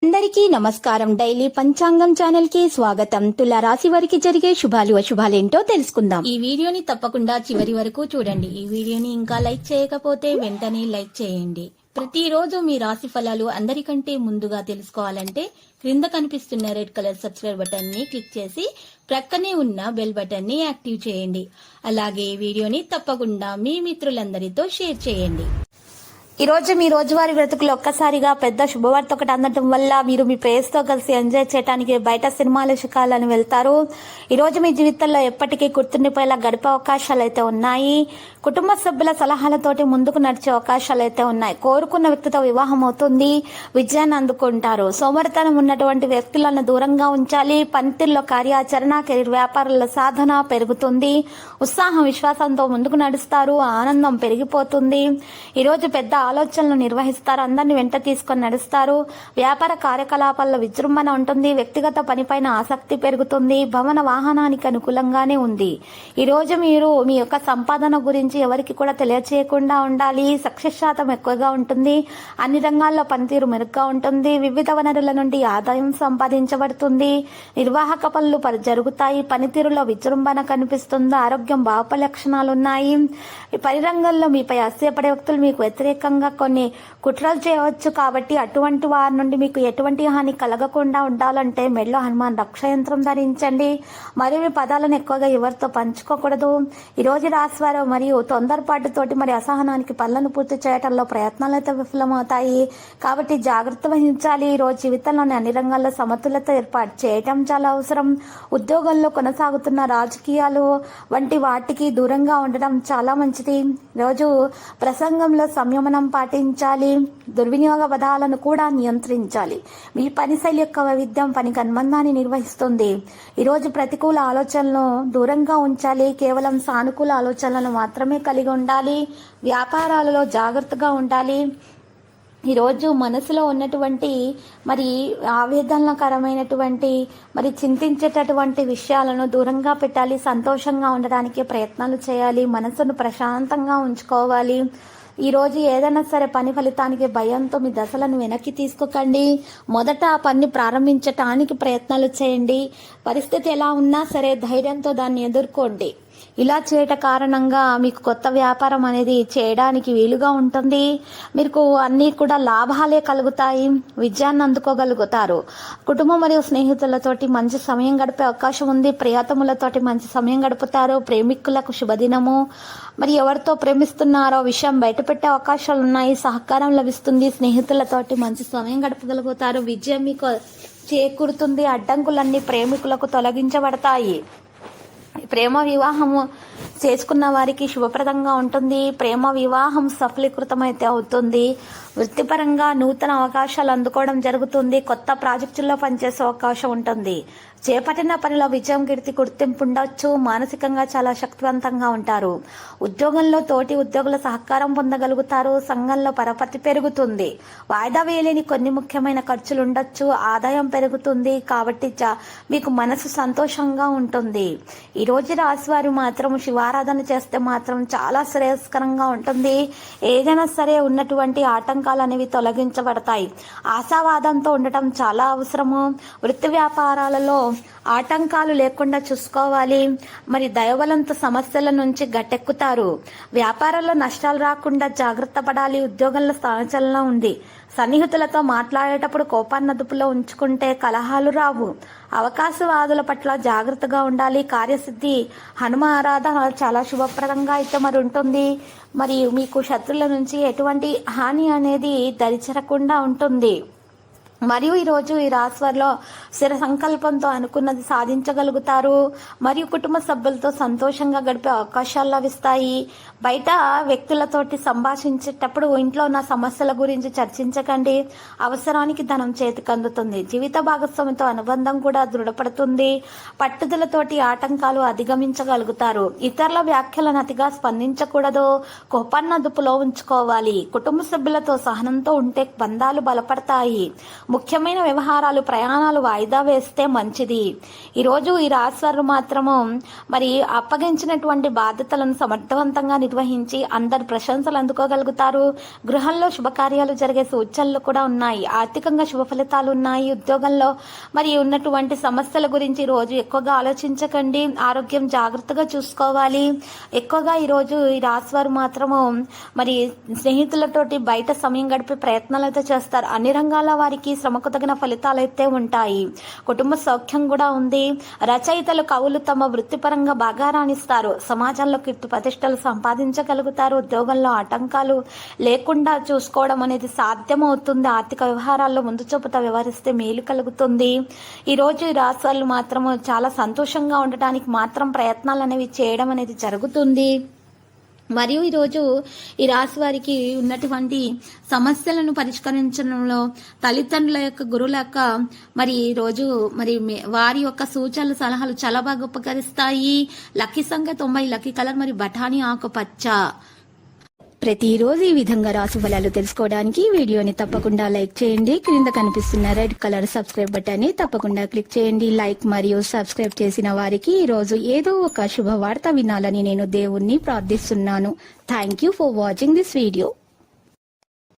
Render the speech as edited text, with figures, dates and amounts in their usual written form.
అందరికీ నమస్కారం. డైలీ పంచాంగం ఛానల్ కి స్వాగతం. తుల రాశి వారికి జరిగే శుభాలు అశుభాలేంటో తెలుసుకుందాం. ఈ వీడియోని తప్పకుండా చివరి వరకు చూడండి. ఈ వీడియోని ఇంకా లైక్ చేయకపోతే వెంటనే లైక్ చేయండి. ప్రతిరోజు మీ రాశి ఫలాలు అందరికంటే ముందుగా తెలుసుకోవాలంటే క్రింద కనిపిస్తున్న రెడ్ కలర్ సబ్స్క్రైబ్ బటన్ ని క్లిక్ చేసి ప్రక్కనే ఉన్న బెల్ బటన్ ని యాక్టివ్ చేయండి. అలాగే ఈ వీడియోని తప్పకుండా మీ మిత్రులందరితో షేర్ చేయండి. ఈ రోజు మీ రోజువారీ బ్రతుకులు ఒక్కసారిగా పెద్ద శుభవార్త ఒకటి అందటం వల్ల మీరు మీ ప్రేయస్తో కలిసి ఎంజాయ్ చేయడానికి బయట సినిమాలు శిఖాలని వెళ్తారు. ఈ రోజు మీ జీవితంలో ఎప్పటికీ గుర్తుండిపోయేలా గడిపే అవకాశాలు అయితే ఉన్నాయి. కుటుంబ సభ్యుల సలహాలతోటి ముందుకు నడిచే అవకాశాలు అయితే ఉన్నాయి. కోరుకున్న వ్యక్తితో వివాహం అవుతుంది. విజయాన్ని అందుకుంటారు. సోమరితనం ఉన్నటువంటి వ్యక్తులను దూరంగా ఉంచాలి. పనితీరులో కార్యాచరణ, కెరీర్, వ్యాపారాల సాధన పెరుగుతుంది. ఉత్సాహం, విశ్వాసంతో ముందుకు నడుస్తారు. ఆనందం పెరిగిపోతుంది. ఈ రోజు పెద్ద ఆలోచనలు నిర్వహిస్తారు. అందరిని వెంట తీసుకొని నడుస్తారు. వ్యాపార కార్యకలాపాల్లో విజృంభణ ఉంటుంది. వ్యక్తిగత పనిపైన ఆసక్తి పెరుగుతుంది. భవన వాహనానికి అనుకూలంగానే ఉంది. ఈ రోజు మీరు మీ యొక్క సంపాదన గురించి ఎవరికి కూడా తెలియచేయకుండా ఉండాలి. సక్సెస్ శాతం ఎక్కువగా ఉంటుంది. అన్ని రంగాల్లో పనితీరు మెరుగ్గా ఉంటుంది. వివిధ వనరుల నుండి ఆదాయం సంపాదించబడుతుంది. నిర్వాహక పనులు జరుగుతాయి. పనితీరులో విజృంభణ కనిపిస్తుంది. ఆరోగ్యం బాప లక్షణాలున్నాయి. పని రంగంలో మీపై అసూయపడే వ్యక్తులు మీకు వ్యతిరేకంగా కొన్ని కుట్రలు చేయవచ్చు. కాబట్టి అటువంటి వారి నుండి మీకు ఎటువంటి హాని కలగకుండా ఉండాలంటే మెడలో హనుమాన్ రక్షయంత్రం ధరించండి. మరియు మీ పదాలను ఎక్కువగా ఎవరితో పంచుకోకూడదు. ఈ రోజు రాశివారు మరియు తొందరపాటుతోటి మరి అసహనానికి పనులను పూర్తి చేయడంలో ప్రయత్నాలు అయితే విఫలమవుతాయి. కాబట్టి జాగ్రత్త వహించాలి. ఈ రోజు జీవితంలోని అన్ని రంగాల్లో సమతుల్యత ఏర్పాటు చేయటం చాలా అవసరం. ఉద్యోగంలో కొనసాగుతున్న రాజకీయాలు వంటి వాటికి దూరంగా ఉండడం చాలా మంచిది. రోజు ప్రసంగంలో సంయమనం పాటించాలి. దుర్వినియోగ పదాలను కూడా నియంత్రించాలి. మీ పని శైలి యొక్క వైవిధ్యం పనికి అనుబంధాన్ని నిర్వహిస్తుంది. ఈరోజు ప్రతికూల ఆలోచనలను దూరంగా ఉంచాలి. కేవలం సానుకూల ఆలోచనలను మాత్రమే కలిగి ఉండాలి. వ్యాపారాలలో జాగ్రత్తగా ఉండాలి. ఈరోజు మనసులో ఉన్నటువంటి మరి ఆవేదనకరమైనటువంటి మరి చింతించేటటువంటి విషయాలను దూరంగా పెట్టాలి. సంతోషంగా ఉండడానికి ప్రయత్నాలు చేయాలి. మనసును ప్రశాంతంగా ఉంచుకోవాలి. ఈరోజు ఏదైనా సరే పని ఫలితానికి భయంతో మీ దశలను వెనక్కి తీసుకోకండి. మొదట ఆ పని ప్రారంభించటానికి ప్రయత్నాలు చేయండి. పరిస్థితి ఎలా ఉన్నా సరే ధైర్యంతో దాన్ని ఎదుర్కోండి. ఇలా చేయట కారణంగా మీకు కొత్త వ్యాపారం అనేది చేయడానికి వీలుగా ఉంటుంది. మీకు అన్నీ కూడా లాభాలే కలుగుతాయి. విజయాన్ని అందుకోగలుగుతారు. కుటుంబం మరియు స్నేహితులతోటి మంచి సమయం గడిపే అవకాశం ఉంది. ప్రియతములతోటి మంచి సమయం గడుపుతారు. ప్రేమికులకు శుభదినము. మరి ఎవరితో ప్రేమిస్తున్నారో విషయం బయటపెట్టే అవకాశాలు ఉన్నాయి. సహకారం లభిస్తుంది. స్నేహితులతోటి మంచి సమయం గడపగలుగుతారు. విజయం మీకు చేకూరుతుంది. అడ్డంకులన్నీ ప్రేమికులకు తొలగించబడతాయి. ప్రేమ వివాహము చేసుకున్న వారికి శుభప్రదంగా ఉంటుంది. ప్రేమ వివాహం సఫలీకృతమైతే అవుతుంది. వృత్తిపరంగా నూతన అవకాశాలు అందుకోవడం జరుగుతుంది. కొత్త ప్రాజెక్టుల్లో పనిచేసే అవకాశం ఉంటుంది. చేపట్టిన పనిలో విజయం, కీర్తి, గుర్తింపు ఉండొచ్చు. మానసికంగా చాలా శక్తివంతంగా ఉంటారు. ఉద్యోగంలో తోటి ఉద్యోగుల సహకారం పొందగలుగుతారు. సంఘంలో పరపతి పెరుగుతుంది. వాయిదా వేయలేని కొన్ని ముఖ్యమైన ఖర్చులు ఉండొచ్చు. ఆదాయం పెరుగుతుంది. కాబట్టి మీకు మనసు సంతోషంగా ఉంటుంది. ఈ రోజు రాశివారు మాత్రం శివారాధన చేస్తే మాత్రం చాలా శ్రేయస్కరంగా ఉంటుంది. ఏదైనా సరే ఉన్నటువంటి ఆటంకాలు అనేవి తొలగించబడతాయి. ఆశావాదంతో ఉండటం చాలా అవసరము. వృత్తి వ్యాపారాలలో ఆటంకాలు లేకుండా చూసుకోవాలి. మరి దైవబలంతో సమస్యల నుంచి గట్టెక్కుతారు. వ్యాపారాల్లో నష్టాలు రాకుండా జాగ్రత్త పడాలి. ఉద్యోగంలో స్థానచలనం ఉంది. సన్నిహితులతో మాట్లాడేటప్పుడు కోపాన్ని అదుపులో ఉంచుకుంటే కలహాలు రావు. అవకాశవాదుల పట్ల జాగ్రత్తగా ఉండాలి. కార్యసిద్ధి హనుమ ఆరాధన చాలా శుభప్రదంగా అయితే మరి ఉంటుంది. మరి మీకు శత్రువుల నుంచి ఎటువంటి హాని అనేది దరిచేరకుండా ఉంటుంది. మరియు ఈరోజు ఈ రాశివారిలో స్థిర సంకల్పంతో అనుకున్నది సాధించగలుగుతారు. మరియు కుటుంబ సభ్యులతో సంతోషంగా గడిపే అవకాశాలు లభిస్తాయి. బయట వ్యక్తులతోటి సంభాషించేటప్పుడు ఇంట్లో ఉన్న సమస్యల గురించి చర్చించకండి. అవసరానికి ధనం చేతికి అందుతుంది. జీవిత భాగస్వామితో అనుబంధం కూడా దృఢపడుతుంది. పట్టుదలతోటి ఆటంకాలు అధిగమించగలుగుతారు. ఇతరుల వ్యాఖ్యలను అతిగా స్పందించకూడదు. కోపాన్ని అదుపులో ఉంచుకోవాలి. కుటుంబ సభ్యులతో సహనంతో ఉంటే బంధాలు బలపడతాయి. ముఖ్యమైన వ్యవహారాలు ప్రయాణాలు వాయిదా వేస్తే మంచిది. ఈరోజు ఈ రాశివారు మాత్రము మరి అప్పగించినటువంటి బాధ్యతలను సమర్థవంతంగా నిర్వహించి అందరి ప్రశంసలు అందుకోగలుగుతారు. గృహంలో శుభకార్యాలు జరిగే సూచనలు కూడా ఉన్నాయి. ఆర్థికంగా శుభ ఫలితాలు ఉన్నాయి. ఉద్యోగంలో మరి ఉన్నటువంటి సమస్యల గురించి రోజు ఎక్కువగా ఆలోచించకండి. ఆరోగ్యం జాగ్రత్తగా చూసుకోవాలి. ఎక్కువగా ఈరోజు ఈ రాశివారు మాత్రము మరి స్నేహితులతోటి బయట సమయం గడిపే ప్రయత్నాలు అయితే చేస్తారు. అన్ని రంగాల వారికి శ్రమకు తగిన ఫలితాలు అయితే ఉంటాయి. కుటుంబ సౌఖ్యం కూడా ఉంది. రచయితలు కవులు తమ వృత్తిపరంగా బాగా రాణిస్తారు. సమాజంలో కీర్తి ప్రతిష్టలు సంపాదించగలుగుతారు. ఉద్యోగంలో ఆటంకాలు లేకుండా చూసుకోవడం అనేది సాధ్యమవుతుంది. ఆర్థిక వ్యవహారాల్లో ముందు చూపుతో వ్యవహరిస్తే మేలు కలుగుతుంది. ఈరోజు ఈ రాశి వాళ్ళు మాత్రం చాలా సంతోషంగా ఉండటానికి మాత్రం ప్రయత్నాలు అనేవి చేయడం అనేది జరుగుతుంది. మరియు ఈరోజు ఈ రాశి వారికి ఉన్నటువంటి సమస్యలను పరిష్కరించడంలో తల్లిదండ్రుల యొక్క గురువుల యొక్క మరి ఈరోజు మరి వారి యొక్క సూచనలు సలహాలు చాలా బాగా ఉపకరిస్తాయి. లక్కీ సంఖ్య 90, లక్కీ కలర్ మరి బఠానీ ఆకుపచ్చ. ప్రతిరోజు ఈ విధంగా రాశి ఫలాలు తెలుసుకోవడానికి వీడియోని తప్పకుండా లైక్ చేయండి. క్రింద కనిపిస్తున్న రెడ్ కలర్ సబ్స్క్రైబ్ బటన్ ని తప్పకుండా క్లిక్ చేయండి. లైక్ మరియు సబ్స్క్రైబ్ చేసిన వారికి ఈ రోజు ఏదో ఒక శుభవార్త వినాలని నేను దేవుణ్ణి ప్రార్థిస్తున్నాను. Thank you for watching this video.